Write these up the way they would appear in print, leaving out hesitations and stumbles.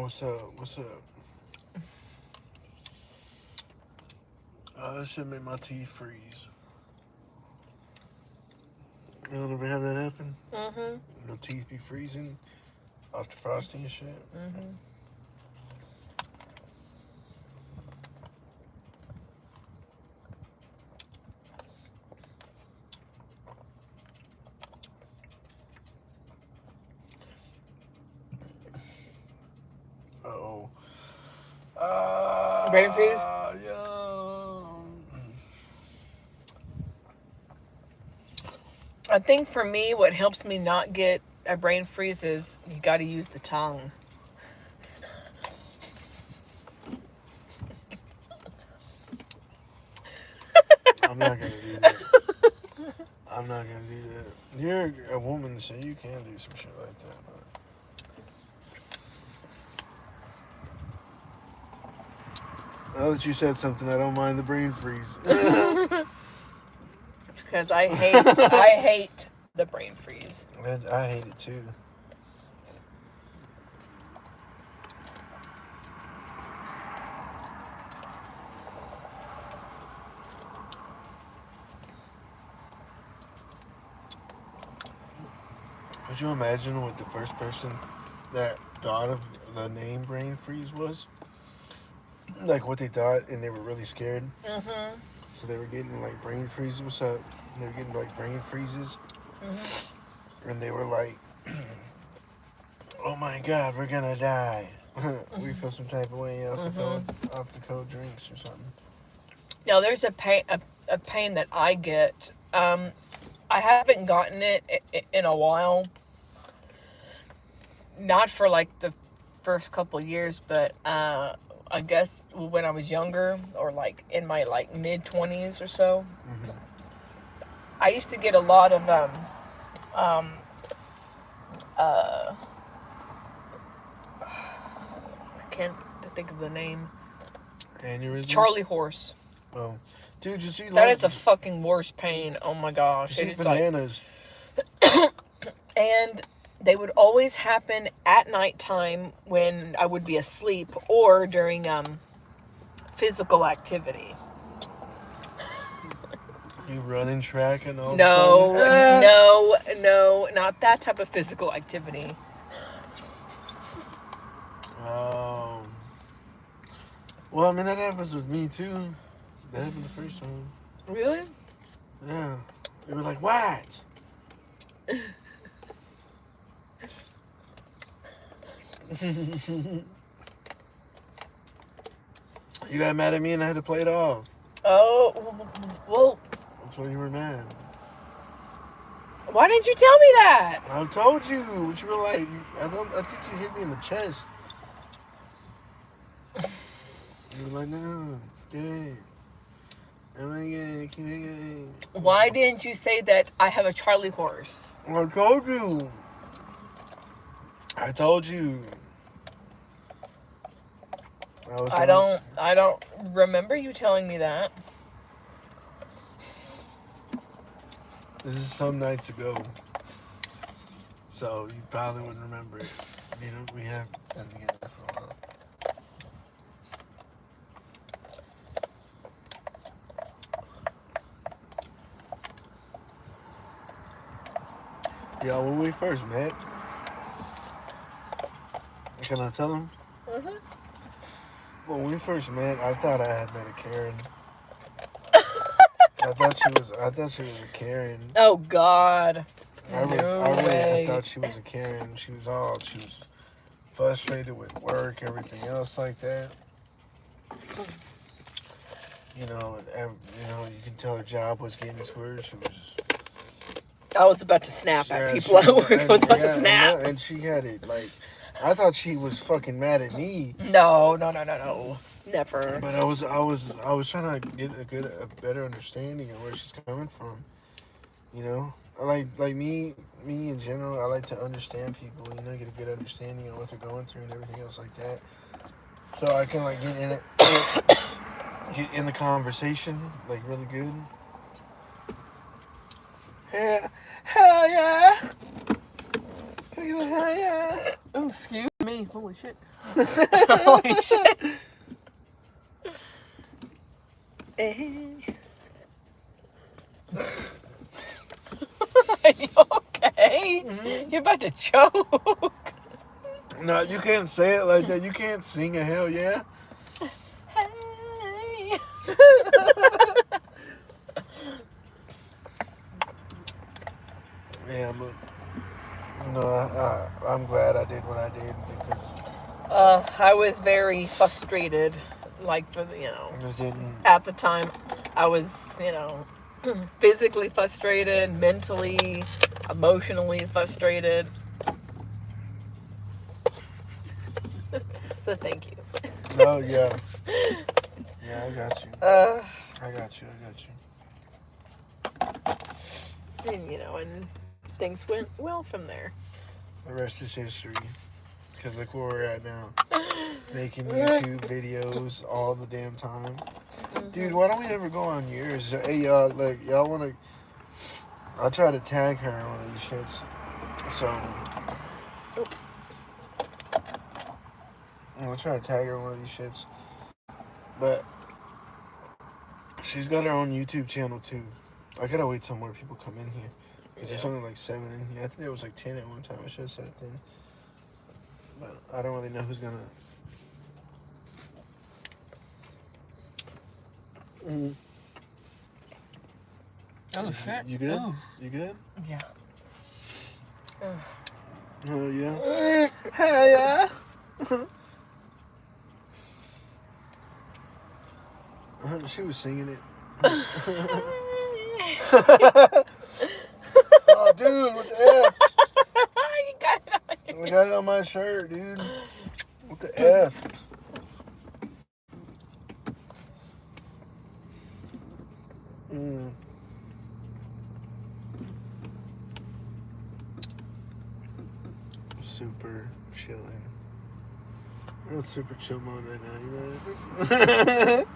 What's up? What's up? That should make my teeth freeze. You don't ever have that happen? Mm-hmm. Your teeth be freezing after Frosty and shit? Mm-hmm. Uh-oh. Brain freeze? Yeah. I think for me, what helps me not get a brain freeze is you got to use the tongue. I'm not going to do that. I'm not going to do that. You're a woman, so you can do some shit like that. But now that you said something, I don't mind the brain freeze. Because I hate the brain freeze. I hate it too. Could you imagine what the first person that thought of the name brain freeze was? Like what they thought, and they were really scared. Mm-hmm. So they were getting like brain freezes. What's up? They were getting like brain freezes. Mm-hmm. And they were like, oh my God, we're gonna die. We feel some type of way off the cold drinks or something. Now there's a pain that I get. I haven't gotten it in a while. Not for like the first couple years, but I guess when I was younger, or like in my like mid 20s or so, I used to get a lot of I can't think of the name. Aneurysms? Charlie horse. Oh, dude, you see That is the fucking worst pain. Oh my gosh. You see bananas. And they would always happen at nighttime when I would be asleep or during physical activity. You running track and all No, of a sudden, no, not that type of physical activity. Well, I mean, that happens with me too. That happened the first time. Really? Yeah. They were like, what? You got mad at me and I had to play it off. Oh, well. That's why you were mad. Why didn't you tell me that? I told you. What you were like. I think you hit me in the chest. You were like, no, stay. Oh my God, keep it. Why didn't you say that I have a Charlie horse? I told you. I told you. I don't remember you telling me that. This is some nights ago. So you probably wouldn't remember it. You know, we have been together for a while. Yeah, when we first met, can I tell him? Mm-hmm. When we first met, I thought I had met a Karen. I thought she was a Karen. Oh God. I really thought she was a Karen. She was frustrated with work, everything else like that. You know, you can tell her job was getting to her. She was just. I was about to snap at people at work. I was about to snap. And she had it like, I thought she was fucking mad at me. No. Never. But I was trying to get a better understanding of where she's coming from. You know, I like me in general. I like to understand people. You know, get a good understanding of what they're going through and everything else like that. So I can like get in it, get in the conversation like really good. Hell yeah! Hell yeah! Oh, excuse me. me. Holy shit. Holy shit. Are you okay? Mm-hmm. You're about to choke. No, you can't say it like that. You can't sing a hell yeah. Hey. Yeah, but no, I'm glad I did what I did because I was very frustrated. Like, for the, I just didn't. at the time, I was, physically frustrated, mentally, emotionally frustrated. So thank you. Oh yeah, yeah, I got you. I got you. And things went well from there. The rest is history. Because look where we're at now. Making YouTube videos all the damn time. Mm-hmm. Dude, why don't we ever go on yours? Hey, y'all, like, y'all want to... I'll try to tag her in one of these shits. So... I'll try to tag her in one of these shits. But... She's got her own YouTube channel, too. I gotta wait till more people come in here. Because there's only like 7 in here. I think there was like 10 at one time. I should have said 10. But I don't really know who's gonna... Mm. Oh, shit. You good? Ooh. You good? Yeah. Oh, yeah. Hey, yeah. She was singing it. Oh, dude, what the F? You got it on I got it on my shirt, dude. What the F? Super chilling. We're in super chill mode right now, you know?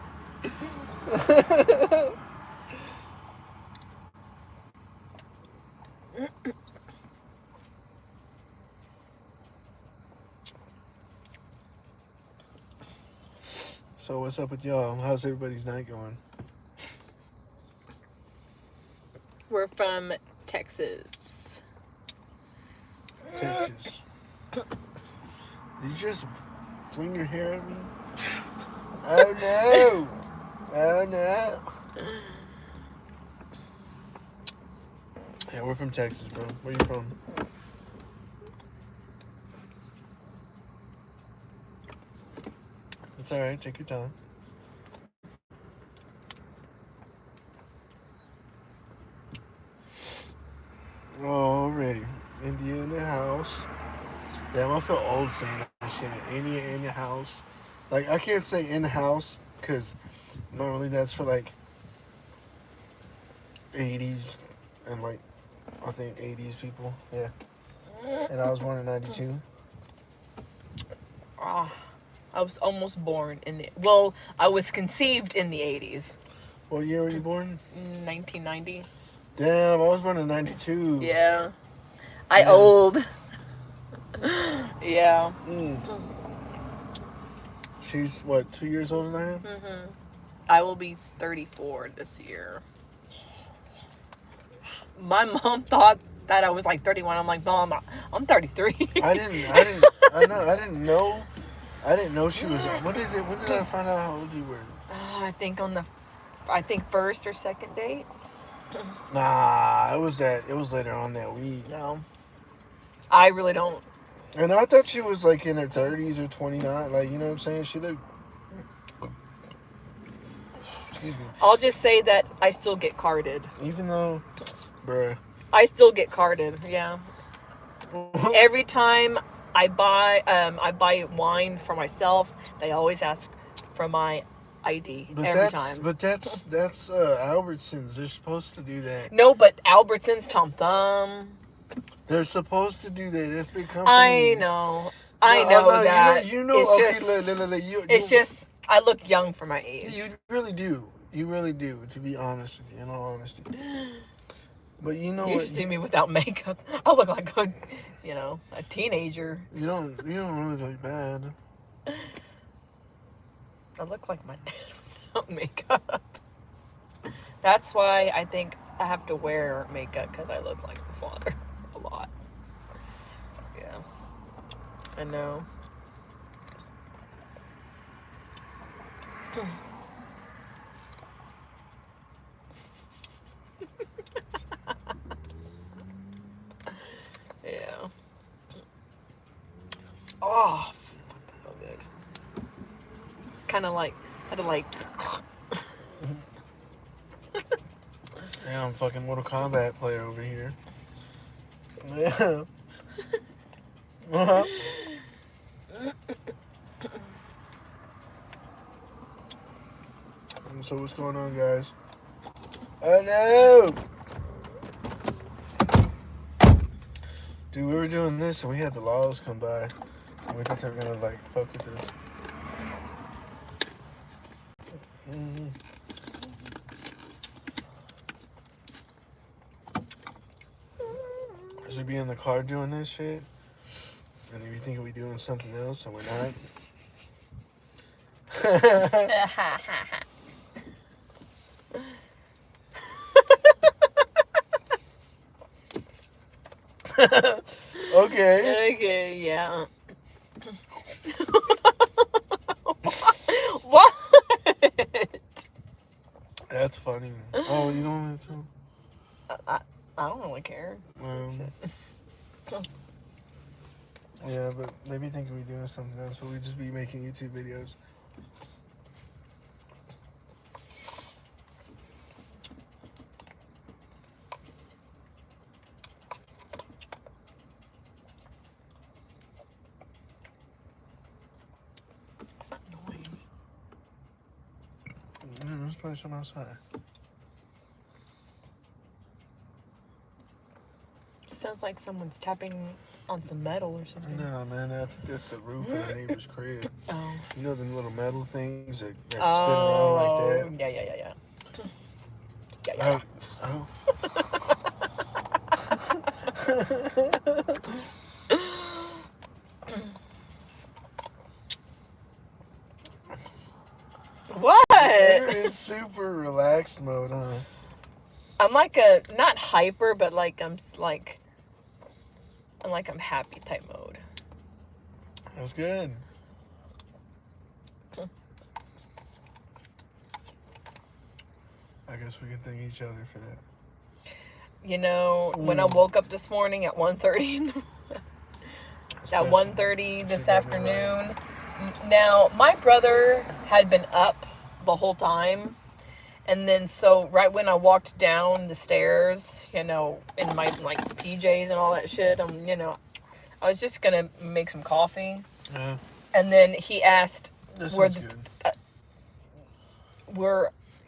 So what's up with y'all? How's everybody's night going? We're from Texas. Texas. Did you just fling your hair at me? Oh no! Oh no! Yeah, we're from Texas, bro. Where you from? It's alright, take your time. Alrighty. India in the house. Damn, I feel old saying that shit. India in the house. Like, I can't say in the house, because normally that's for, like, 80s and, like, I think 80s people. Yeah. And I was born in 92. Ah, I was almost born I was conceived in the 80s. What year were you born? 1990. Damn, I was born in 92. Yeah. I old. Yeah. She's, what, 2 years older than I am? Mm-hmm. I will be 34 this year. My mom thought that I was like 31. I'm like, Mom, I'm 33. I didn't know she was. When did I find out how old you were? I think first or second date. Nah, it was later on that week. No. I really don't. And I thought she was like in her 30s or 29. Like, you know what I'm saying? She looked. Excuse me. I'll just say that I still get carded. Even though, bruh. I still get carded. Yeah. Every time I buy wine for myself, they always ask for my ID every time. But that's Albertsons. They're supposed to do that. No, but Albertsons, Tom Thumb. They're supposed to do that. It's big companies. I know that. You know. It's just I look young for my age. You really do. You really do. To be honest with you, in all honesty. But you know You what? should see me without makeup. I look like a teenager. You don't really look bad. I look like my dad without makeup. That's why I think I have to wear makeup, because I look like my father a lot. Yeah, I know. Yeah. Oh, that felt good. Kind of like, had to like. Yeah, I'm fucking Mortal Kombat player over here. Yeah. Uh-huh. So what's going on, guys? Oh no! Dude, we were doing this and we had the laws come by. And we thought they were gonna like fuck with us. Mm-hmm. So we be in the car doing this shit, and if you think we doing something else and we're not. Okay. Okay, yeah. What? That's funny. Oh, you don't want to? I don't really care. Yeah, but they be thinking we doing something else, but we just be making YouTube videos. What's that noise? There's probably some outside. Sounds like someone's tapping on some metal or something. No, man, I think that's the roof of the neighbor's crib. Oh. You know them little metal things that spin around like that? Yeah. What? You're in super relaxed mode, huh? I'm like not hyper, but like I'm happy type mode. That's good. I guess we can thank each other for that. You know, when I woke up this morning at 1:30 at 1:30 this afternoon. Now, my brother had been up the whole time. And then so right when I walked down the stairs, in my like PJs and all that shit, I was just gonna make some coffee. Yeah. And then he asked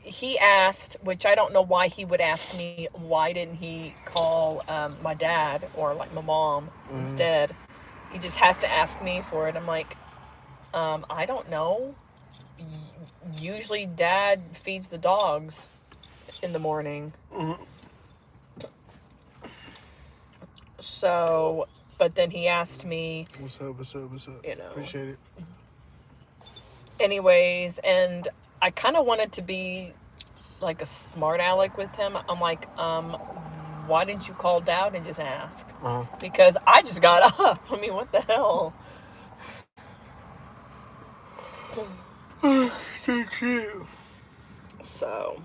he asked, which I don't know why he would ask me, why didn't he call my dad or like my mom instead? He just has to ask me for it. I'm like, I don't know. Usually dad feeds the dogs in the morning. So, but then he asked me, What's up? Appreciate it. Anyways, and I kind of wanted to be like a smart aleck with him. I'm like, why didn't you call dad and just ask? Because I just got up. I mean, what the hell? Thank you. So,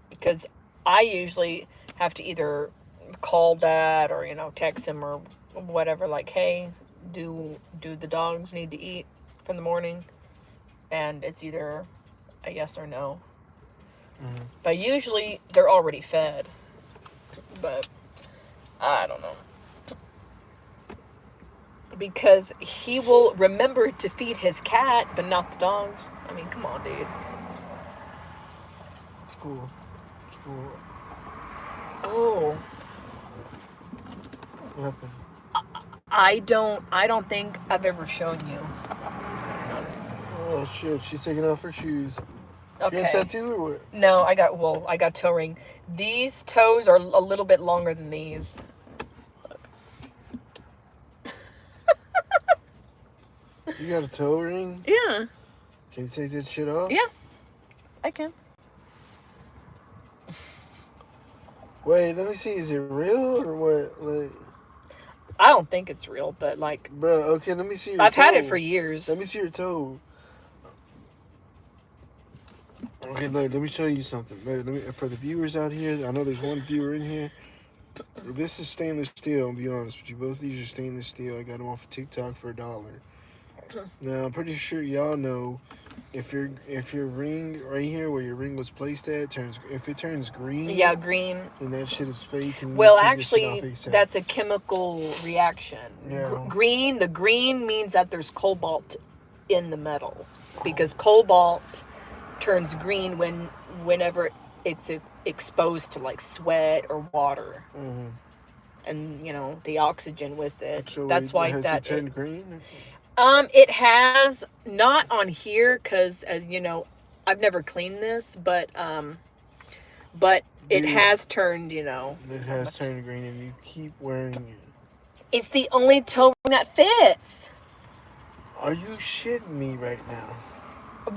because I usually have to either call dad or text him or whatever, like, hey, do the dogs need to eat for the morning? And it's either a yes or no. But usually they're already fed. But I don't know. Because he will remember to feed his cat, but not the dogs. I mean, come on, dude. It's cool. Oh. What happened? I don't think I've ever shown you. Oh shit, she's taking off her shoes. You got a Okay. tattoo or what? No, I got toe ring. These toes are a little bit longer than these. You got a toe ring? Yeah. Can you take that shit off? Yeah. I can. Wait, let me see. Is it real or what? Like, I don't think it's real, but like bro, okay, let me see your I've toe. had it for years. Let me see your toe. Okay, look, let me show you something. Look, let me, for the viewers out here, I know there's one viewer in here. This is stainless steel, I'll be honest with you. Both of these are stainless steel. I got them off of TikTok for $1. Now, I'm pretty sure y'all know if your ring right here where your ring was placed at if it turns green, Yeah, green. then that shit is fake. And Well, you take this shit off actually, ASAP. that's a chemical reaction. Yeah. The green means that there's cobalt in the metal, because cobalt turns green whenever it's exposed to like sweat or water, Mm-hmm. and the oxygen with it. So That's why has that it turned green? it has not on here, because as you know, I've never cleaned this, but it Dude, has turned. It has turned green, and you keep wearing it. It's the only toe ring that fits. Are you shitting me right now?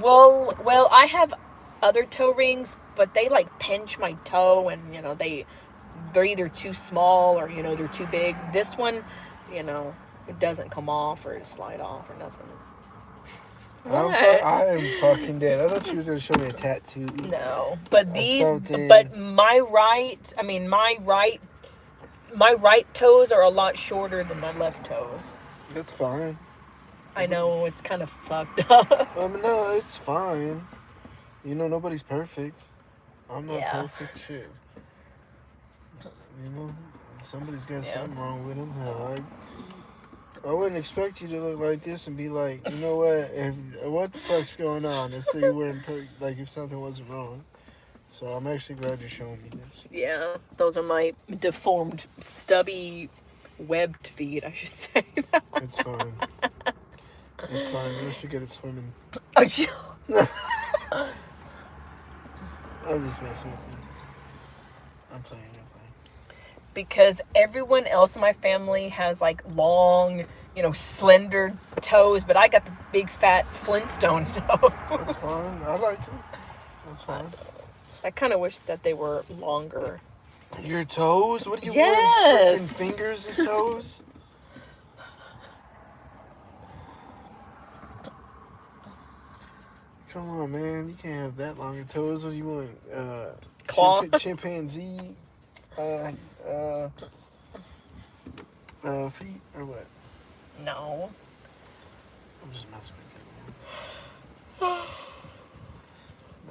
Well, I have other toe rings, but they like pinch my toe, and they're either too small or they're too big. This one, it doesn't come off or slide off or nothing. I am fucking dead. I thought she was gonna show me a tattoo. No, but something. but my right toes are a lot shorter than my left toes. That's fine. I know it's kind of fucked up. No, it's fine. Nobody's perfect. I'm not Yeah. perfect. Shit. Somebody's got something wrong with them. Hell, I wouldn't expect you to look like this and be like, you know what? What the fuck's going on? If you weren't if something wasn't wrong. So I'm actually glad you're showing me this. Yeah, those are my deformed, stubby, webbed feet, I should say. It's fine. It's fine. You must be good at swimming. Oh, I'm just messing with you. I'm playing. because everyone else in my family has like long, slender toes, but I got the big fat Flintstone toes. That's fine. I like them. That's fine. I kind of wish that they were longer. Your toes? What do you Yes. want? Freaking fingers as toes? Come on, man. You can't have that long of toes. What do you want? Claw? Chimpanzee? Feet or what? No. I'm just messing with you, man.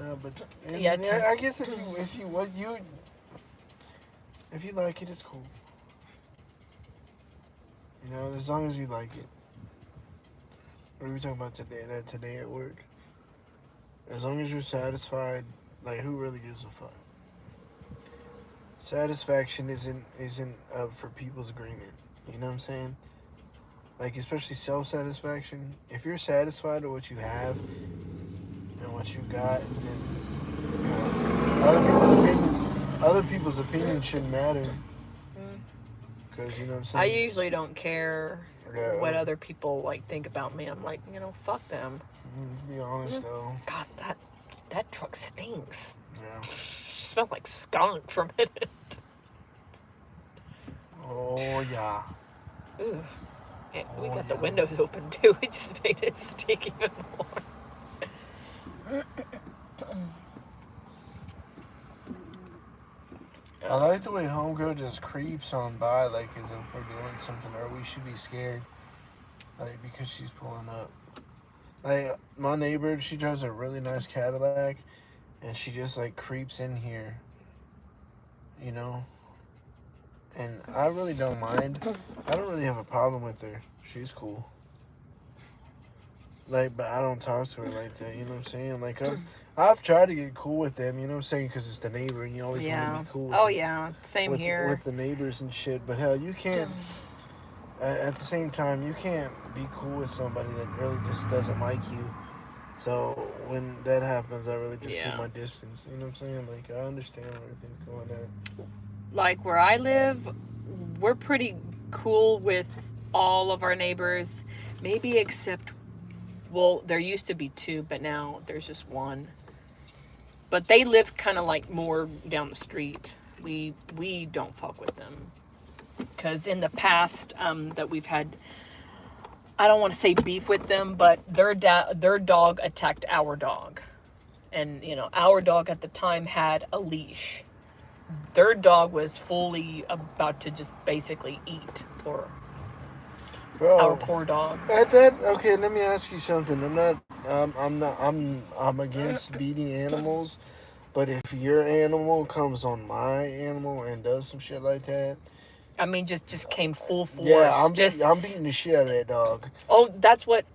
No, but I guess if you like it, it's cool. As long as you like it. What are we talking about today? That today at work? As long as you're satisfied, like who really gives a fuck? Satisfaction isn't up for people's agreement. You know what I'm saying? Like, especially self-satisfaction. If you're satisfied with what you have and what you got, then other people's opinions shouldn't matter. Because you know what I'm saying. I usually don't care what other people think about me. I'm like, fuck them. To be honest, though. God, that truck stinks. Yeah. Smelled like skunk for a minute. Oh yeah. Ooh. And we got the windows open too. It just made it stink even more. I like the way homegirl just creeps on by as if we're doing something or we should be scared. Because she's pulling up. My neighbor, she drives a really nice Cadillac and she just creeps in here. And I really don't mind. I don't really have a problem with her. She's cool. But I don't talk to her like that, you know what I'm saying? I've tried to get cool with them, you know what I'm saying? Because it's the neighbor and you always want to be cool with Same here. with the neighbors and shit. But hell, you can't, at the same time, you can't be cool with somebody that really just doesn't like you. So when that happens, I really just keep Yeah. my distance. You know what I'm saying? Like, I understand where everything's going at. Like where I live, we're pretty cool with all of our neighbors, maybe except, well, there used to be two, but now there's just one. But they live kind of like more down the street. We don't fuck with them because in the past that we've had, I don't want to say beef with them, but their dog attacked our dog, and our dog at the time had a leash. Their dog was fully about to just basically eat our Bro, poor dog. at that, okay, let me ask you something. I'm against beating animals, but if your animal comes on my animal and does some shit like that, I mean, just came full yeah, force. I'm beating the shit out of that dog. Oh, that's what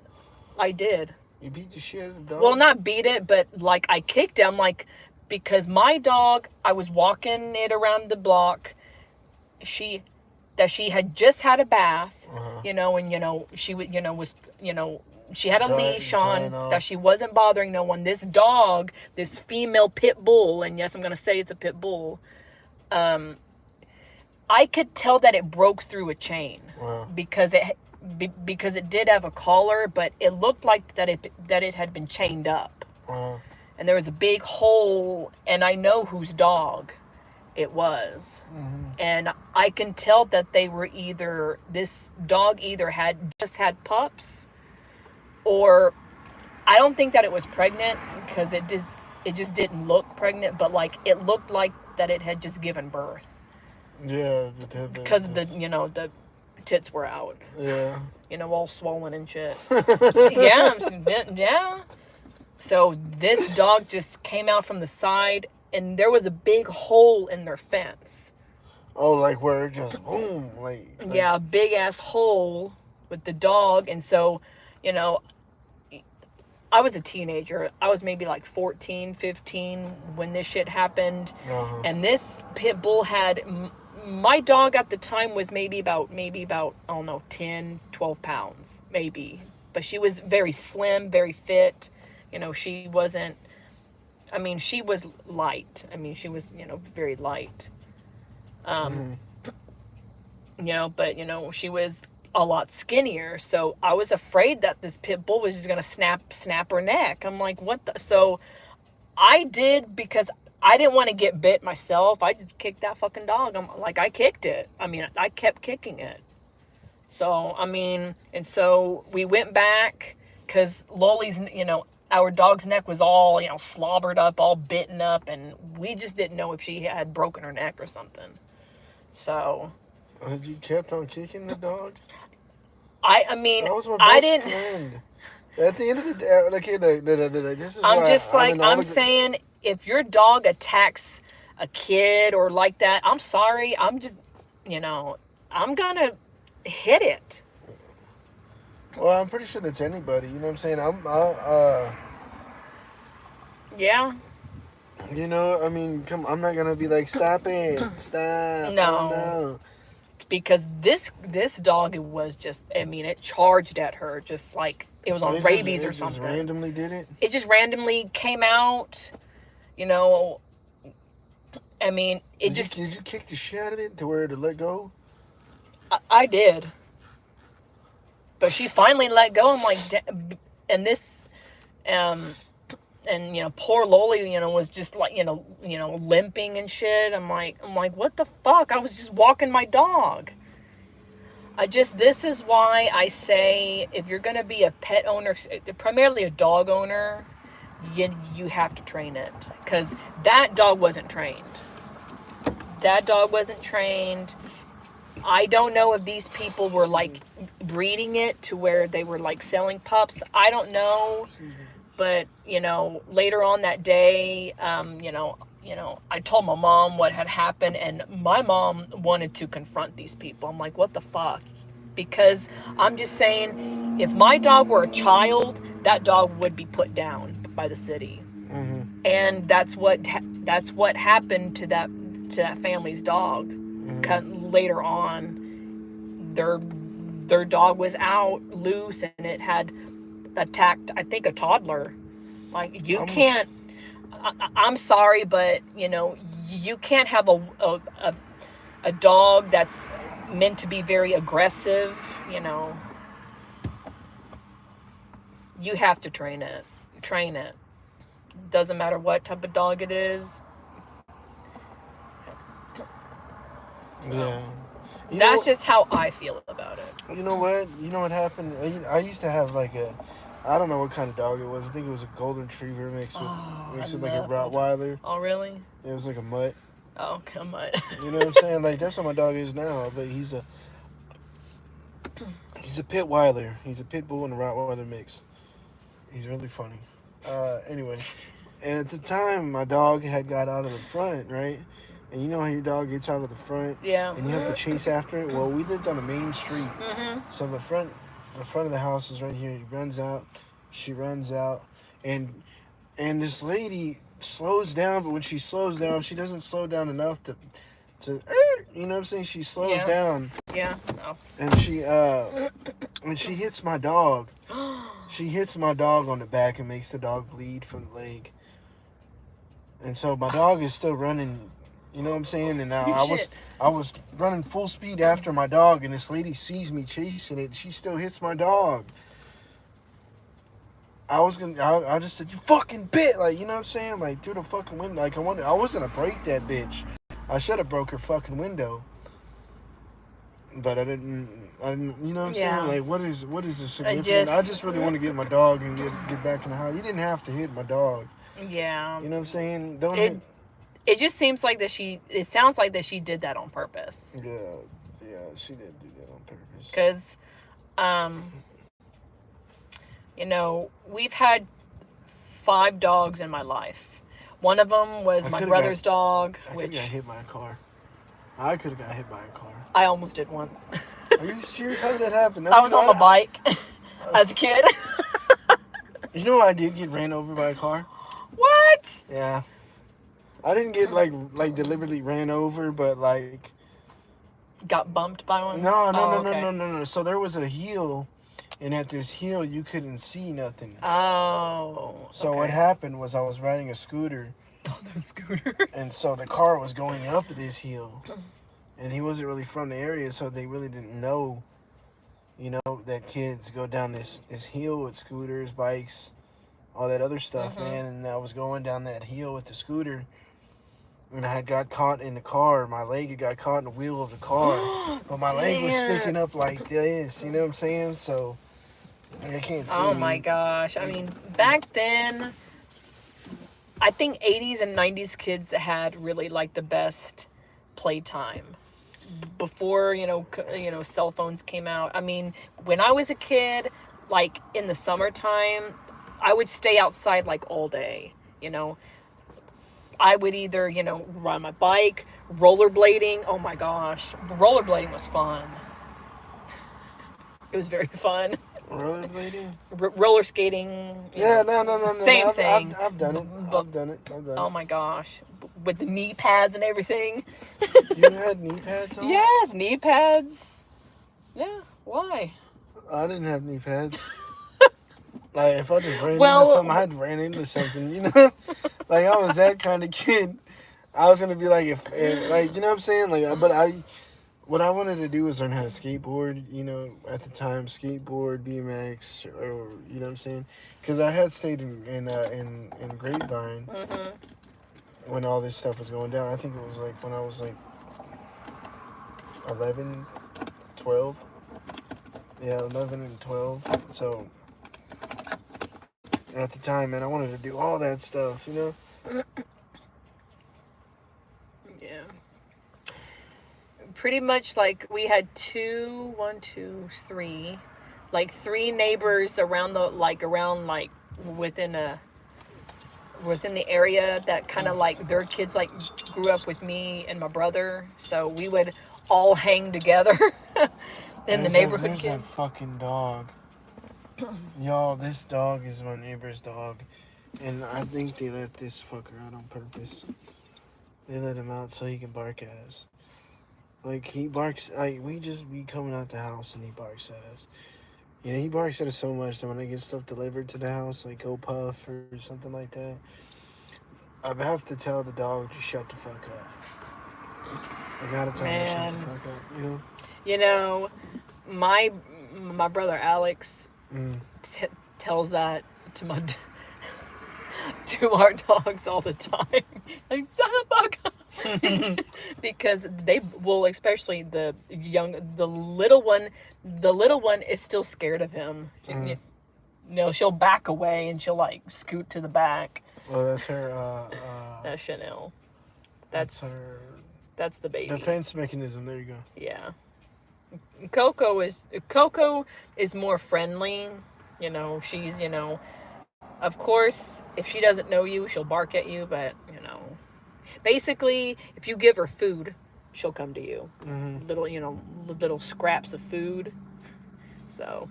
I did. You beat the shit out of the dog? Well, not beat it, but like I kicked him, like because my dog, I was walking it around the block. She had just had a bath, and she would, was, she had a leash on that she wasn't bothering no one. This dog, this female pit bull, and yes, I'm gonna say it's a pit bull. I could tell that it broke through a chain because it did have a collar, but it looked like that it had been chained up, and there was a big hole, and I know whose dog it was, and I can tell that this dog either had just had pups, or I don't think that it was pregnant because it just didn't look pregnant, but like it looked like that it had just given birth. Yeah, because the tits were out. Yeah. All swollen and shit. So, yeah. So this dog just came out from the side, and there was a big hole in their fence. Oh, like where it just boom, like yeah, a big ass hole with the dog, and so, I was a teenager. I was maybe like 14, 15 when this shit happened, and this pit bull had. My dog at the time was maybe about, I don't know, 10, 12 pounds, maybe. But she was very slim, very fit. She wasn't, she was light. She was, very light. But, she was a lot skinnier. So I was afraid that this pit bull was just going to snap her neck. I'm like, what the? So I did, because I didn't want to get bit myself. I just kicked that fucking dog. I kicked it. I kept kicking it. So, and so we went back because Loli's, our dog's neck was all, slobbered up, all bitten up. And we just didn't know if she had broken her neck or something. So. You kept on kicking the dog? That was my best friend. At the end of the day, okay, this is I'm saying, if your dog attacks a kid or like that, I'm sorry. I'm just, I'm gonna hit it. Well, I'm pretty sure that's anybody. You know what I'm saying? Yeah. I'm not gonna be like, stop it, stop. No. Because this dog, it was just, it charged at her just like it was on rabies or something. It just randomly did it? It just randomly came out, Did you kick the shit out of it to where to let go? I did. But she finally let go. I'm like, and this, and poor Loli, was just like, limping and shit. I'm like, what the fuck? I was just walking my dog. This is why I say, if you're gonna be a pet owner, primarily a dog owner, you have to train it, because that dog wasn't trained. I don't know if these people were like breeding it to where they were like selling pups. I don't know. But, later on that day, I told my mom what had happened, and my mom wanted to confront these people. I'm like, what the fuck? Because I'm just saying, if my dog were a child, that dog would be put down by the city. Mm-hmm. And that's what happened to that family's dog. Mm-hmm. Later on, their dog was out loose, and it had attacked, I think, a toddler. Like, you Almost. can't. I'm sorry, but you can't have a dog that's meant to be very aggressive. You have to train it. Train it. Doesn't matter what type of dog it is. So, Yeah. You know. that's just how I feel about it. You know what? You know what happened? I used to have like a, I don't know what kind of dog it was. I think it was a golden retriever Oh, I mixed with like a love golden. Rottweiler. Oh, really? It was like a mutt. Oh, come on. You know what I'm saying? Like that's what my dog is now. But he's a pit weiler. He's a pit bull and a Rottweiler mix. He's really funny. Anyway, and at the time my dog had got out of the front, right? And you know how your dog gets out of the front, Yeah. and you have to chase after it. Well, we lived on a main street, Mm-hmm. so the front of the house is right here. He runs out, she runs out, and this lady slows down. But when she slows down, she doesn't slow down enough to you know what I'm saying? She slows Yeah. down, Yeah. Oh. and she hits my dog. She hits my dog on the back and makes the dog bleed from the leg. And so my dog is still running, you know what I'm saying? And now I was running full speed after my dog, and this lady sees me chasing it, and she still hits my dog. I just said, you fucking bit, like, you know what I'm saying? Like, through the fucking window. Like, I was gonna break that bitch. I should have broke her fucking window. But I didn't, you know what I'm saying? Like, what is the significance? I just really want to get my dog and get back in the house. You didn't have to hit my dog. Yeah. You know what I'm saying? Don't hit. It just seems like it sounds like that she did that on purpose. Yeah, she did do that on purpose. Because, we've had 5 dogs in my life. One of them was my brother's dog, which I could have got hit by a car. I could have got hit by a car. I almost did once. Are you serious? How did that happen? I was on my bike as a kid. You know I did get ran over by a car? What? Yeah. I didn't get like deliberately ran over, but like got bumped by one? No. So there was a hill, and at this hill you couldn't see nothing. Oh. So what happened was I was riding a scooter. Oh, the scooter. And so the car was going up this hill, and he wasn't really from the area, so they really didn't know, that kids go down this hill with scooters, bikes, all that other stuff, man. And I was going down that hill with the scooter, and I had got caught in the car. My leg had got caught in the wheel of the car, but my leg was sticking up like this. You know what I'm saying? So I can't see. Oh my gosh! I mean, back then, I think 80s and 90s kids had really like the best playtime before cell phones came out. I mean, when I was a kid, like in the summertime, I would stay outside like all day. I would either ride my bike, rollerblading. Oh my gosh, rollerblading was fun. It was very fun. Rollerblading? Roller skating. Yeah, no. Same thing. I've done it. I've done it. Oh my gosh. With the knee pads and everything. You had knee pads on? Yes, knee pads. Yeah, why? I didn't have knee pads. Like, if I just ran into something, I had ran into something, Like, I was that kind of kid. I was going to be like, if you know what I'm saying? Like, but what I wanted to do was learn how to skateboard, at the time, skateboard, BMX, or, you know what I'm saying? Because I had stayed in Grapevine when all this stuff was going down. I think it was like when I was like 11, 12. Yeah, 11 and 12. So at the time, man, I wanted to do all that stuff, Yeah. Pretty much like we had 3 neighbors around within the area that kind of like their kids like grew up with me and my brother, so we would all hang together in the neighborhood. There's that fucking dog. Y'all, this dog is my neighbor's dog, and I think they let this fucker out on purpose. They let him out so he can bark at us. Like, he barks, like, we just be coming out the house and he barks at us. You know, he barks at us so much that when I get stuff delivered to the house, like Go Puff or something like that, I have to tell the dog to shut the fuck up. I gotta tell him to shut the Man, fuck up, you know? you know, my my brother Alex Mm. tells that to my to our dogs all the time. Like, shut the fuck up. Because they will, especially the little one is still scared of him. Mm. You know, she'll back away and she'll like scoot to the back. Well, that's her, That's Chanel. that's That's her that's the baby. defense mechanism. There you go. Yeah. Coco is more friendly. You know, she's, of course, if she doesn't know you, she'll bark at you, but, basically, if you give her food, she'll come to you. Mm-hmm. Little scraps of food. So,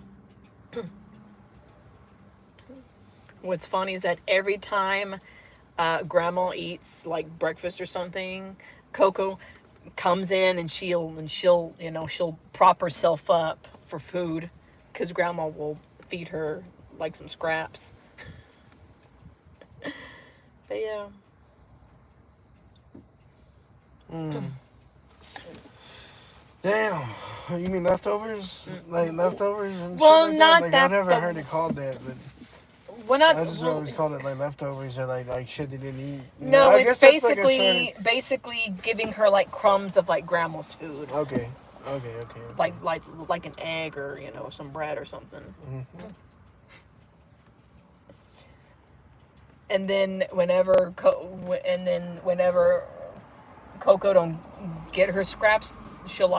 what's funny is that every time grandma eats like breakfast or something, Coco comes in and she'll prop herself up for food because grandma will feed her like some scraps. But yeah. Mm. Damn. You mean leftovers? Like leftovers and Well, shit like not that? Like, that, I've never but heard it called that, but we're not. I just always called it like leftovers or like shit they didn't eat. You No, know? I it's guess that's like a basically giving her like crumbs of like grandma's food. Okay. Like an egg or some bread or something. Mm-hmm. And then whenever Coco don't get her scraps, she'll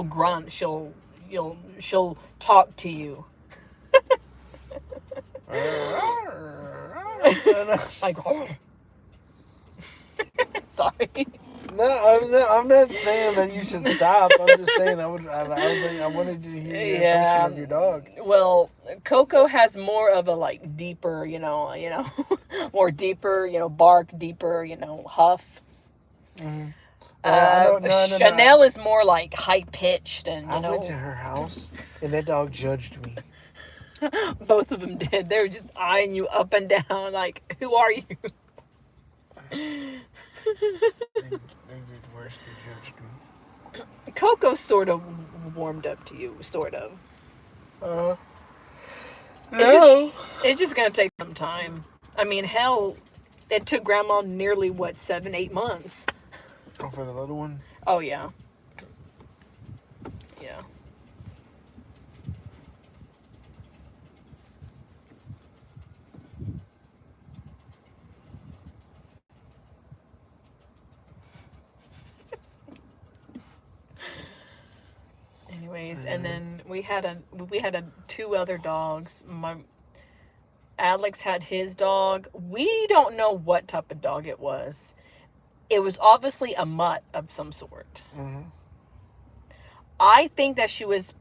grunt. She'll talk to you. Like, sorry. No, I'm not saying that you should stop. I'm just saying I was saying I wanted to hear your impression of your dog. Well, Coco has more of a like deeper, more deeper, bark, deeper, huff. Mm-hmm. Chanel is more like high pitched, and I went to her house and that dog judged me. Both of them did. They were just eyeing you up and down, like, who are you? They did worse. They judged me. Coco sort of warmed up to you, sort of. No. It's just gonna take some time. I mean, hell, it took Grandma nearly 7-8 months. Oh, for the little one. Oh yeah. Yeah. Anyways, and then we had two other dogs. Alex had his dog. We don't know what type of dog it was. It was obviously a mutt of some sort. Mm-hmm. I think that she was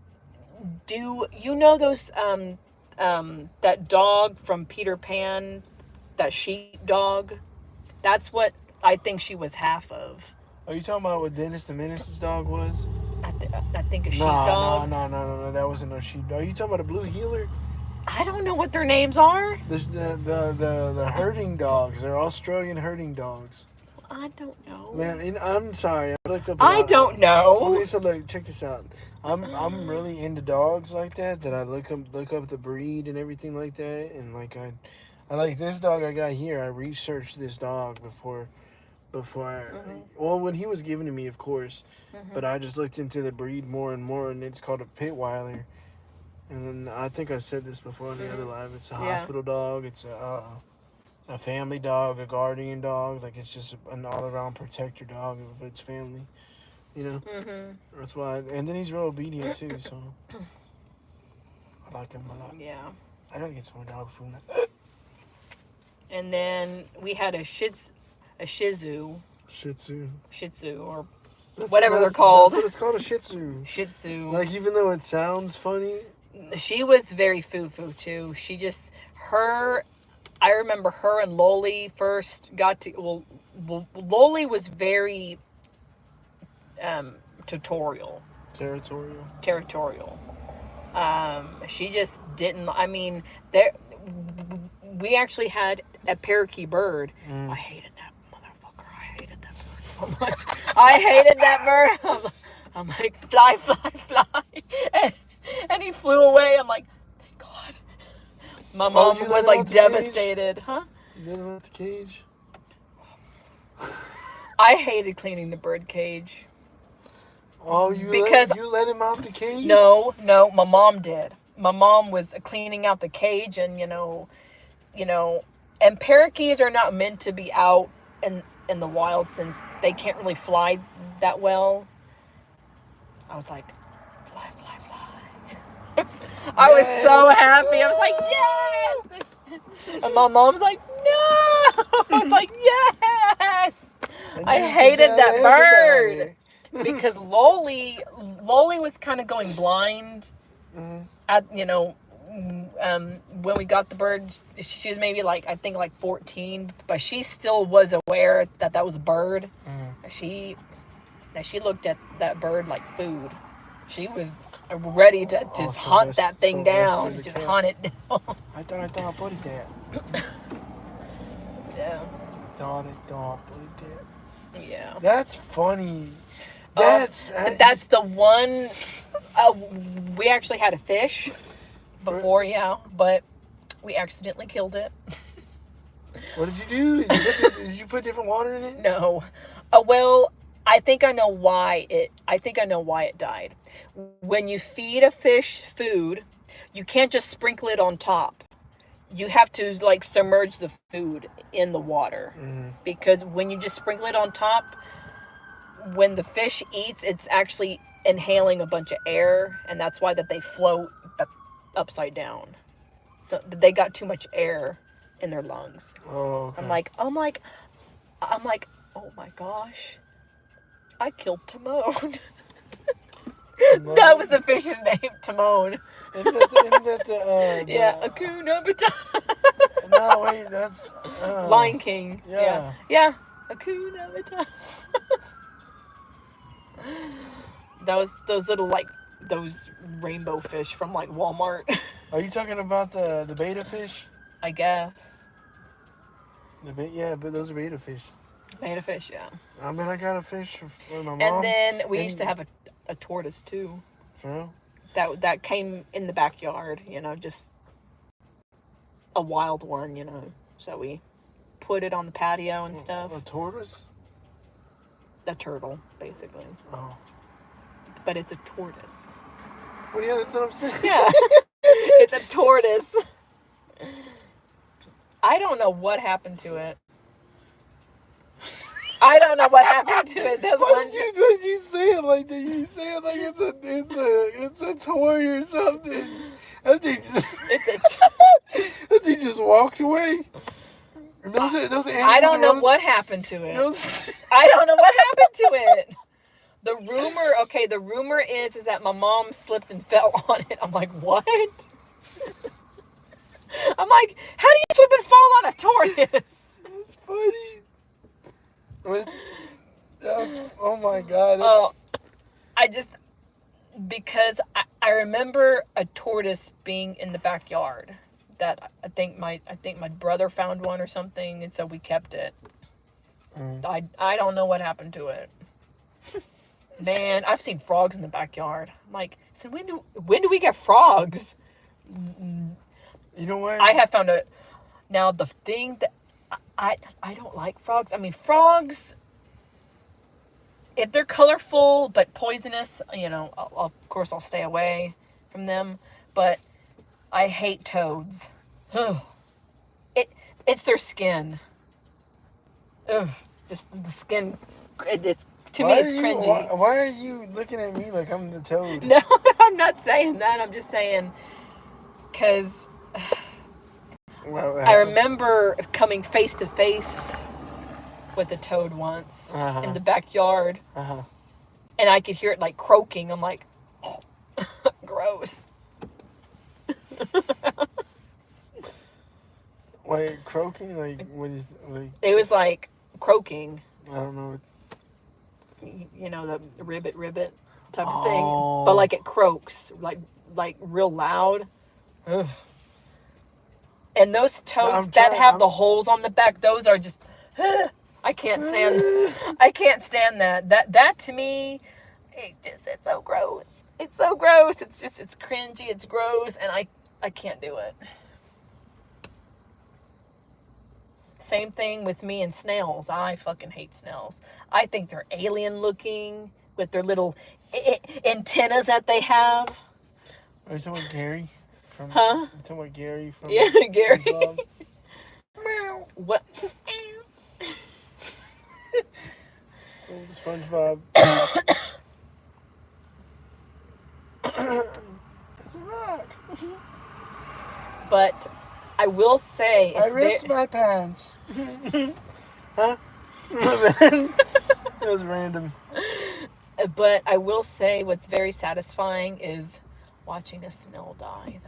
those that dog from Peter Pan, that sheep dog? That's what I think she was half of. Are you talking about what Dennis the Menace's dog was? I think a sheepdog. No. That wasn't no sheepdog. Are you talking about a blue heeler? I don't know what their names are. The herding dogs. They're Australian herding dogs. I don't know. Man, I'm sorry. I looked up. I don't know. Okay, so look, check this out. I'm really into dogs like that. That I look up the breed and everything like that. And like I like this dog I got here. I researched this dog before. Well, when he was given to me, of course. Mm-hmm. But I just looked into the breed more and more, and it's called a Pitweiler. And then I think I said this before on the other live. It's a hospital dog. It's a family dog, a guardian dog. Like, it's just an all-around protector dog of its family. You know? Mm-hmm. That's why. And then he's real obedient, too, so. I like him a lot. Yeah. I gotta get some more dog food. And then we had a Shih Tzu. Shih Tzu. Or whatever they're called. That's what it's called, a Shih Tzu. Shih Tzu. Like, even though it sounds funny. She was very foo-foo, too. I remember her and Loli first got to... Well, Loli was very tutorial. Territorial. She just didn't. I mean, there. We actually had a parakeet bird. I hated that motherfucker. I hated that bird so much. I hated that bird. I'm like, fly, fly, fly. And he flew away. I'm like, thank God. My mom was like devastated. Huh? You let him out the cage? I hated cleaning the bird cage. Oh, you let him out the cage? No, my mom did. My mom was cleaning out the cage, and and parakeets are not meant to be out in the wild since they can't really fly that well. I was like, fly, fly, fly. I was so happy. I was like, yes! And my mom's like, no! I was like, yes! I hated that bird. Because Loli was kind of going blind at, when we got the bird. She was maybe like 14, but she still was aware that was a bird. She looked at that bird like food. She was ready to just hunt that thing down. Just hunt it down. I thought I put it there. Yeah. Thought put it there. Yeah. That's funny. That's the one. We actually had a fish before, yeah, but we accidentally killed it. What did you do? Did you put different water in it? No. Well, I think I know why it died. When you feed a fish food, you can't just sprinkle it on top. You have to like submerge the food in the water, because when you just sprinkle it on top, when the fish eats, it's actually inhaling a bunch of air, and that's why that they float upside down. So they got too much air in their lungs. Oh, okay. I'm like, oh my gosh, I killed Timon. That was the fish's name, Timon. Isn't that yeah, Hakuna Matata. No, wait, that's Lion King. Yeah. Hakuna Matata. That was those little those rainbow fish from like Walmart. Are you talking about the beta fish? I guess. But those are beta fish. Beta fish, yeah. I mean, I got a fish for my mom. And then we used to have a tortoise too. For real? That came in the backyard, just a wild one, So we put it on the patio and stuff. A tortoise? A turtle, basically. Oh. But it's a tortoise. Well, yeah, that's what I'm saying. Yeah. It's a tortoise. I don't know what happened to it. I don't know what happened to it. What did you say it like that? You say it like it's a toy or something. That thing just walked away. Those animals. I don't know what happened to it. I don't know what happened to it. The rumor is that my mom slipped and fell on it. I'm like, what? I'm like, how do you slip and fall on a tortoise? That's funny. Oh my God. Because I remember a tortoise being in the backyard that I think my brother found one or something, and so we kept it. I don't know what happened to it. Man, I've seen frogs in the backyard. I'm like, so when do we get frogs? You know what? I have found it. Now the thing that I don't like frogs. I mean, frogs, if they're colorful but poisonous, of course I'll stay away from them. But I hate toads. It's their skin. Ugh, just the skin. It's to me it's cringy. Why are you looking at me like I'm the toad? No, I'm not saying that. I'm just saying because I remember coming face to face with a toad once in the backyard, and I could hear it like croaking. I'm like, oh, gross. Wait, croaking? Like, what is like? It was like croaking. I don't know. The ribbit. type of thing. But like it croaks, like real loud. Ugh. And those toads that have the holes on the back, those are just I can't stand that. That to me, it's so gross. It's so gross. It's cringy, it's gross, and I can't do it. Same thing with me and snails. I fucking hate snails. I think they're alien looking with their little antennas that they have. Are you talking about Gary? You talking about Gary from Gary. Meow. What? SpongeBob. It's a rock. But I will say I ripped my pants. Huh? That was random. But I will say what's very satisfying is watching a snail die.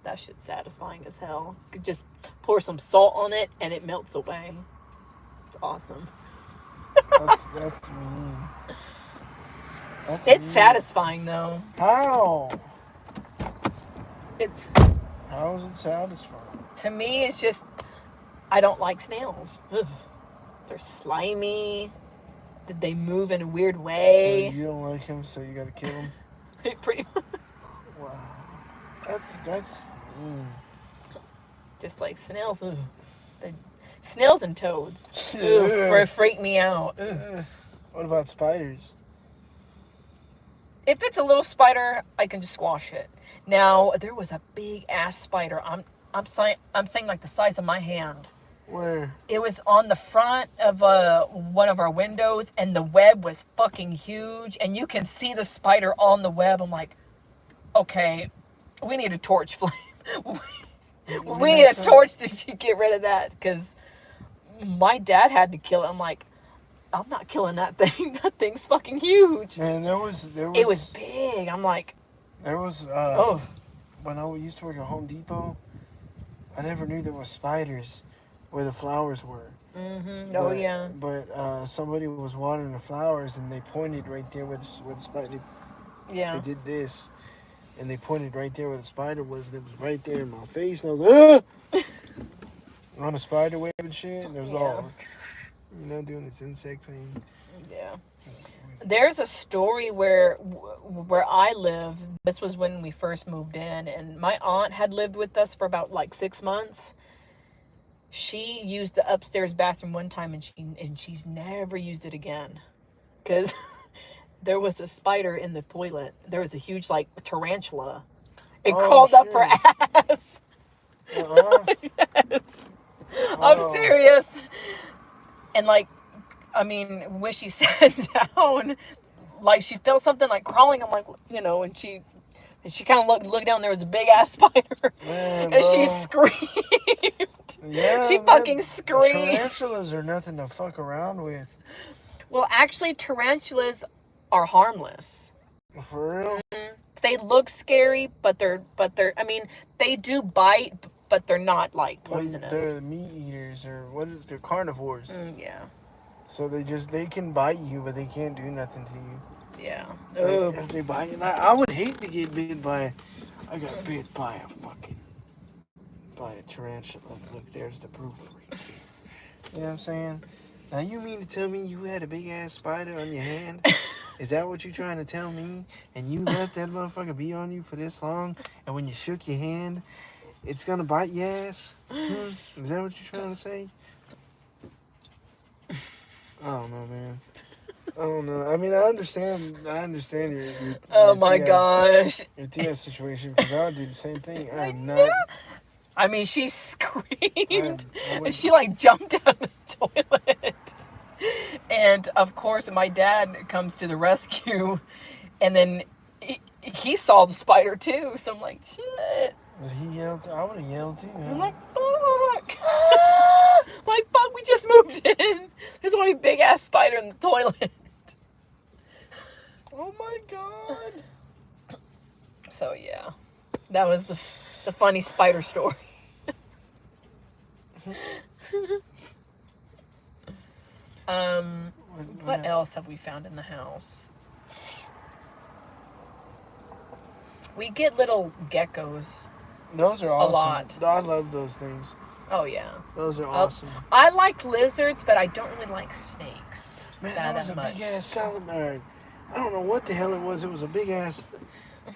That shit's satisfying as hell. You could just pour some salt on it and it melts away. It's awesome. That's mean. It's mean. satisfying though. How? How is it satisfying? To me, it's just I don't like snails. Ugh. They're slimy. Did they move in a weird way? So you don't like him, so you gotta kill him? Pretty much. Wow. That's mean. Just like snails. Ugh. Snails and toads. Ugh, freak me out. Ugh. What about spiders? If it's a little spider, I can just squash it. Now, there was a big ass spider. I'm saying like the size of my hand. Where? It was on the front of one of our windows, and the web was fucking huge, and you can see the spider on the web. I'm like, okay, we need a torch flame. We need a torch to get rid of that, because my dad had to kill it. I'm like, I'm not killing that thing. That thing's fucking huge. Man, there was. It was big. I'm like, there was. When I used to work at Home Depot, I never knew there was spiders where the flowers were. Mm-hmm. Oh yeah. But somebody was watering the flowers, and they pointed right there where the spider. Yeah. They did this, and they pointed right there where the spider was. And it was right there in my face, and I was on a spider web and shit, and it was all, doing this insect thing. Yeah. There's a story where I live. This was when we first moved in, and my aunt had lived with us for about like 6 months. She used the upstairs bathroom one time, and she's never used it again, because there was a spider in the toilet. There was a huge like tarantula. It crawled up her ass. Yes. I'm serious. And like, I mean, when she sat down, like she felt something like crawling. I'm like, and she kind of looked down. There was a big ass spider, Man, and she screamed. Yeah, she fucking screamed. Tarantulas are nothing to fuck around with. Well, actually, tarantulas are harmless. For real? Mm-hmm. They look scary, but they're. I mean, they do bite, but they're not like poisonous. They're meat eaters, or they're carnivores. Yeah. So they can bite you, but they can't do nothing to you. Yeah. Like, if they bite you, I would hate to get bit by. I got bit by a tarantula. Look, there's the proof right there. You know what I'm saying? Now you mean to tell me you had a big ass spider on your hand? Is that what you're trying to tell me? And you let that motherfucker be on you for this long? And when you shook your hand, it's gonna bite your ass? Is that what you're trying to say? I don't know, man. I don't know. I mean, I understand your oh my gosh. Your Tia's situation, because I would do the same thing. I'm not. I mean, she screamed and she like jumped out of the toilet. And of course, my dad comes to the rescue, and then he saw the spider too. So I'm like, shit. He yelled. I would have yelled too. I'm like, fuck. Like, fuck, we just moved in. There's only a big ass spider in the toilet. Oh my god. So yeah, that was the funny spider story. What else have we found in the house? We get little geckos Those are a awesome. lot. I love those things. Oh, yeah. Those are awesome. I like lizards, but I don't really like snakes. Man, there was a big ass salamander. I don't know what the hell it was. It was a big ass,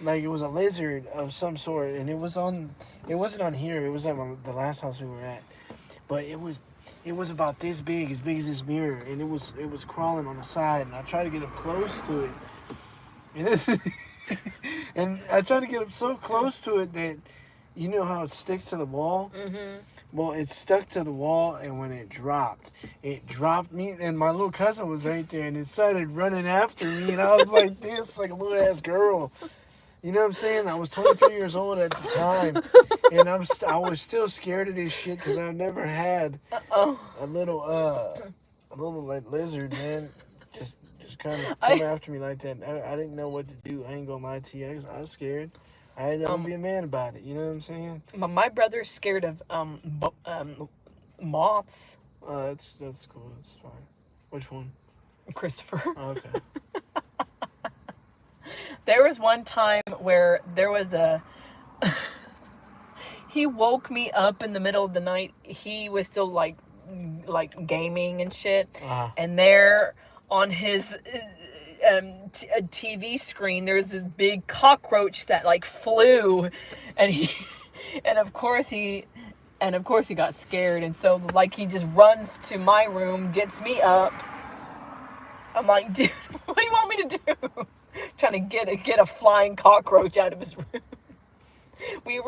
like it was a lizard of some sort, and it wasn't on here. It was at the last house we were at, but it was about this big, as big as this mirror, and it was crawling on the side, and I tried to get up close to it, and I tried to get up so close to it that, you know how it sticks to the wall? Mm-hmm. Well, it stuck to the wall, and when it dropped me, and my little cousin was right there, and it started running after me, and I was like this, like a little ass girl. You know what I'm saying? I was 23 years old at the time, and I was still scared of this shit because I've never had a little like lizard, man, just kind of come after me like that. I didn't know what to do. I ain't gonna lie to you. I was scared. I had to be a man about it. You know what I'm saying? My brother's scared of moths. That's cool. That's fine. Which one? Christopher. Oh, okay. There was one time where there was he woke me up in the middle of the night. He was still like gaming and shit. Uh-huh. And there on his TV screen, there was this big cockroach that like flew, and of course he got scared, and so like he just runs to my room, gets me up. I'm like, dude, what do you want me to do? Trying to get a flying cockroach out of his room. We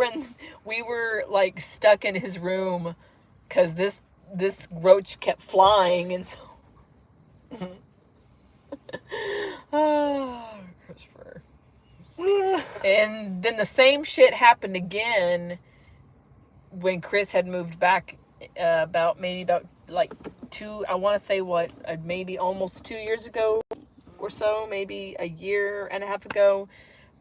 were like stuck in his room because this roach kept flying, and so oh, Christopher. And then the same shit happened again when Chris had moved back about like maybe almost 2 years ago or so, maybe a year and a half ago.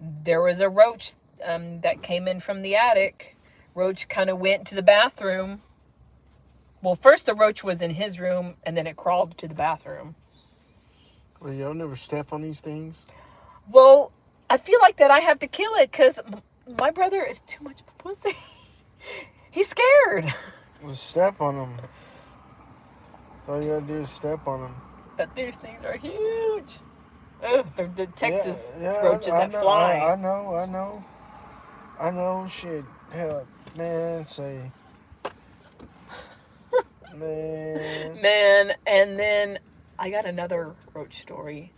There was a roach that came in from the attic. Roach kind of went to the bathroom. Well, first the roach was in his room, and then it crawled to the bathroom. Well, y'all never step on these things? Well, I feel like that I have to kill it because my brother is too much of a pussy. He's scared. Well, step on them. That's all you gotta do is step on them. But these things are huge. Ugh, they're Texas roaches I that know, fly. I know, shit. Hell, man, say. Man, and then I got another roach story.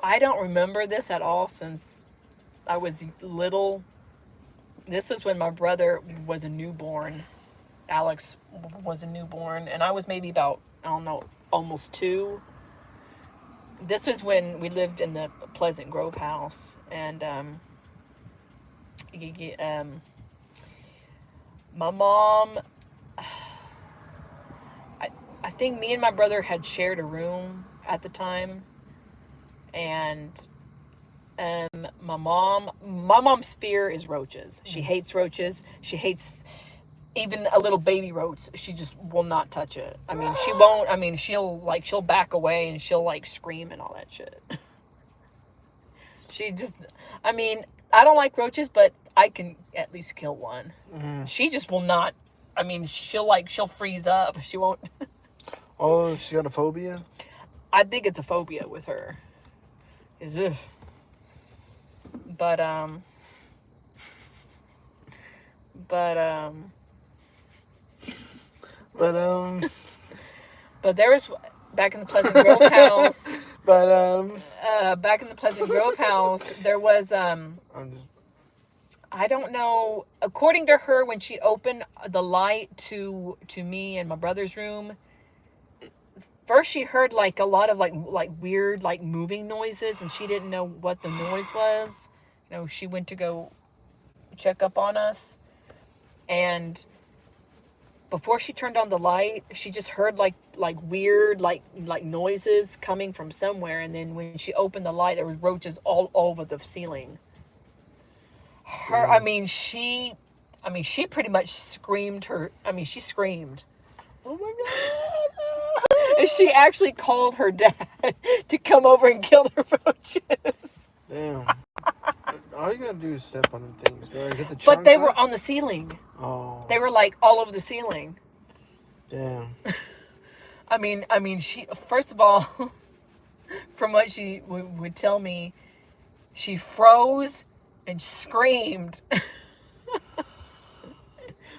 I don't remember this at all since I was little. This was when my brother was a newborn. Alex was a newborn, and I was maybe about, I don't know, almost 2. This was when we lived in the Pleasant Grove house, and my mom, I think me and my brother had shared a room at the time, and my mom's fear is roaches. She hates roaches. She hates even a little baby roach. She just will not touch it. I mean, she won't. I mean, she'll back away and she'll like scream and all that shit. She just, I mean, I don't like roaches, but I can at least kill one. Mm-hmm. She just will not. I mean, she'll freeze up. She won't. Oh, she got a phobia? I think it's a phobia with her. But there was back in the Pleasant Grove house. Back in the Pleasant Grove house, there was I don't know. According to her, when she opened the light to me and my brother's room, first she heard like a lot of like weird like moving noises, and she didn't know what the noise was. You know, she went to go check up on us, and before she turned on the light, she just heard like weird like noises coming from somewhere, and then when she opened the light, there was roaches all over the ceiling. She pretty much screamed she screamed. Oh my God. And she actually called her dad to come over and kill the roaches. Damn. all you gotta do is step on them things, bro. Get the But they chunks were out. on the ceiling. Oh, They were like all over the ceiling. damn. I mean, she, first of all, from what she would tell me, she froze and screamed.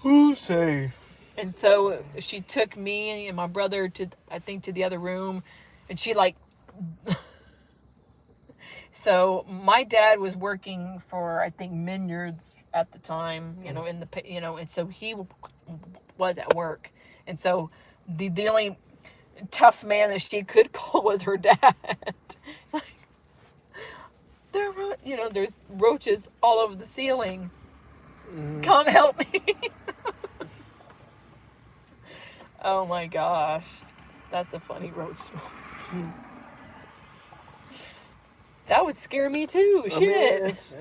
Who's safe? And so she took me and my brother to, I think, to the other room, and she like. So my dad was working for, I think, Minyards at the time, you know, in the, you know, and so he was at work, and so the only tough man that she could call was her dad. It's like, you know, there's roaches all over the ceiling. Mm-hmm. Come help me. Oh my gosh, that's a funny roach story. That would scare me too. I Shit. mean, it's.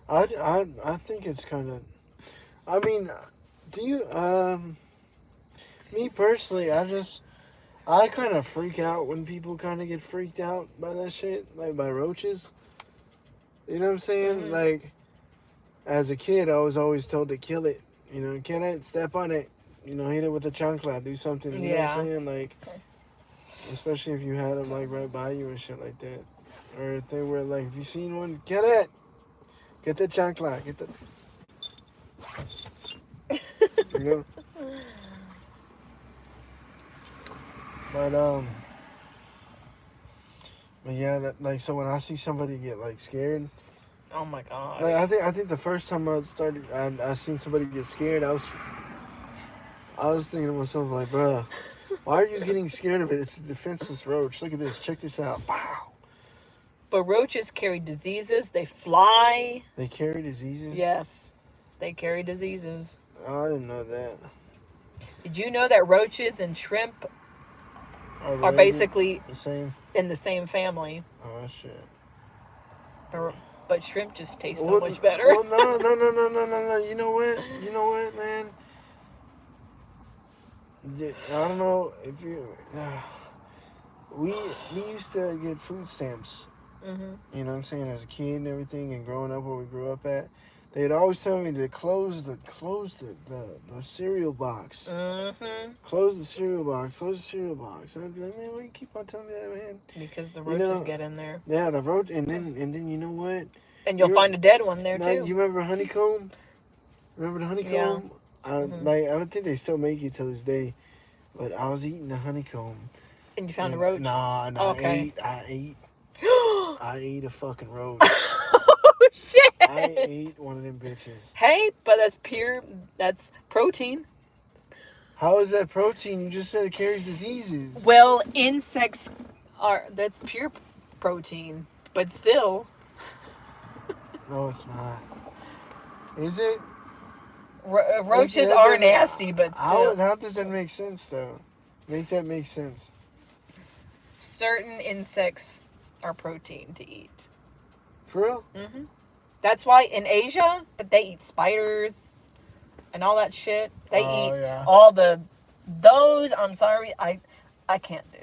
I think it's kind of. I mean, do you me personally, I kind of freak out when people kind of get freaked out by that shit, like by roaches. You know what I'm saying? Mhm. Like, as a kid, I was always told to kill it. You know, kill it, step on it. You know, hit it with a chancla, do something. You know what I'm saying? Like, especially if you had them like right by you and shit like that, or if they were like, if you seen one, get it, get the chancla, get the. You know. But yeah, like, so when I see somebody get like scared, Oh my god. like I think the first time I seen somebody get scared, I was thinking to myself like, bruh, why are you getting scared of it? It's a defenseless roach. Look at this. Check this out. Pow. But roaches carry diseases. They fly. They carry diseases. Yes, they carry diseases. Oh, I didn't know that. Did you know that roaches and shrimp are related? basically The same. in the same family? Oh shit. But shrimp just taste so much better. Well, no. You know what, man? I don't know if you. We used to get food stamps. Mm-hmm. You know what I'm saying? As a kid and everything, and growing up where we grew up at, they'd always tell me to close the cereal box. Mm-hmm. Close the cereal box. Close the cereal box. And I'd be like, man, why you keep on telling me that, man? Because the roaches get in there. Yeah, the roach, and then you know what? And you'll find a dead one there too. You remember honeycomb? Remember the honeycomb? Yeah. Like, I don't think they still make it till this day. But I was eating the honeycomb. And you found a roach? Nah, Okay. I ate a fucking roach. Oh, shit. I ate one of them bitches. Hey, but that's protein. How is that protein? You just said it carries diseases. Well, insects that's pure protein, but still. No, it's not. Is it? Roaches are nasty, but still. How does that make sense, though? Make that make sense. Certain insects are protein to eat. For real? Mm-hmm. That's why in Asia, they eat spiders and all that shit. They eat all those, I'm sorry, I can't do.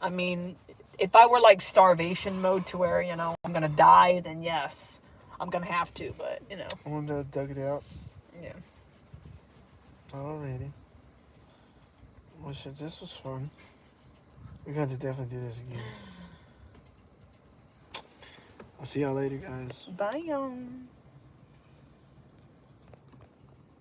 I mean, if I were like starvation mode to where, you know, I'm going to die, then yes, I'm going to have to, but, you know. I want to dug it out. Yeah. Alrighty. Well, shit, this was fun. We're going to definitely do this again. I'll see y'all later, guys. Bye, y'all.